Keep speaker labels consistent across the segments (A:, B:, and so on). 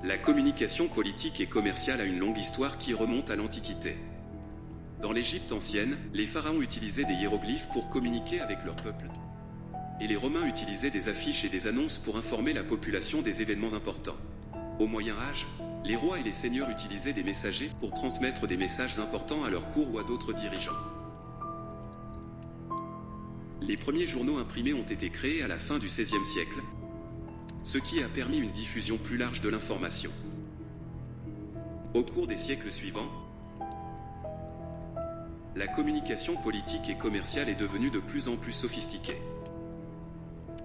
A: La communication politique et commerciale a une longue histoire qui remonte à l'Antiquité. Dans l'Égypte ancienne, les pharaons utilisaient des hiéroglyphes pour communiquer avec leur peuple. Et les Romains utilisaient des affiches et des annonces pour informer la population des événements importants. Au Moyen Âge, les rois et les seigneurs utilisaient des messagers pour transmettre des messages importants à leur cour ou à d'autres dirigeants. Les premiers journaux imprimés ont été créés à la fin du XVIe siècle, ce qui a permis une diffusion plus large de l'information. Au cours des siècles suivants, la communication politique et commerciale est devenue de plus en plus sophistiquée.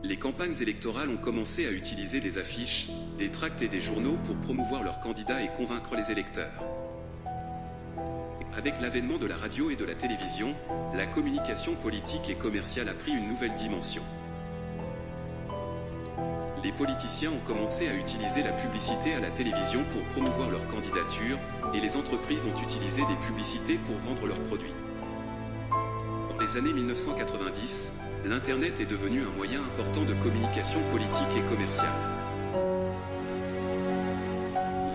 A: Les campagnes électorales ont commencé à utiliser des affiches, des tracts et des journaux pour promouvoir leurs candidats et convaincre les électeurs. Avec l'avènement de la radio et de la télévision, la communication politique et commerciale a pris une nouvelle dimension. Les politiciens ont commencé à utiliser la publicité à la télévision pour promouvoir leur candidature, et les entreprises ont utilisé des publicités pour vendre leurs produits. Dans les années 1990, l'Internet est devenu un moyen important de communication politique et commerciale.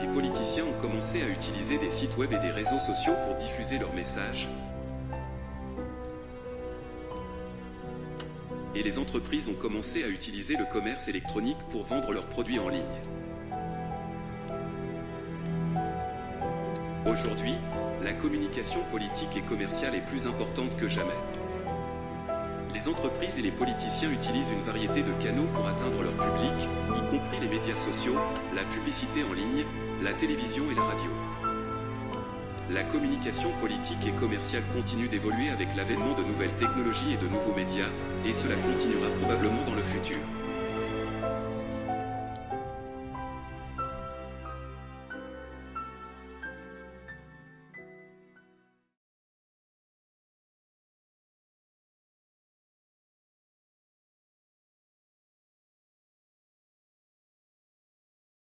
A: Les politiciens ont commencé à utiliser des sites web et des réseaux sociaux pour diffuser leurs messages. Et les entreprises ont commencé à utiliser le commerce électronique pour vendre leurs produits en ligne. Aujourd'hui, la communication politique et commerciale est plus importante que jamais. Les entreprises et les politiciens utilisent une variété de canaux pour atteindre leur public, y compris les médias sociaux, la publicité en ligne, la télévision et la radio. La communication politique et commerciale continue d'évoluer avec l'avènement de nouvelles technologies et de nouveaux médias, et cela continuera probablement dans le futur.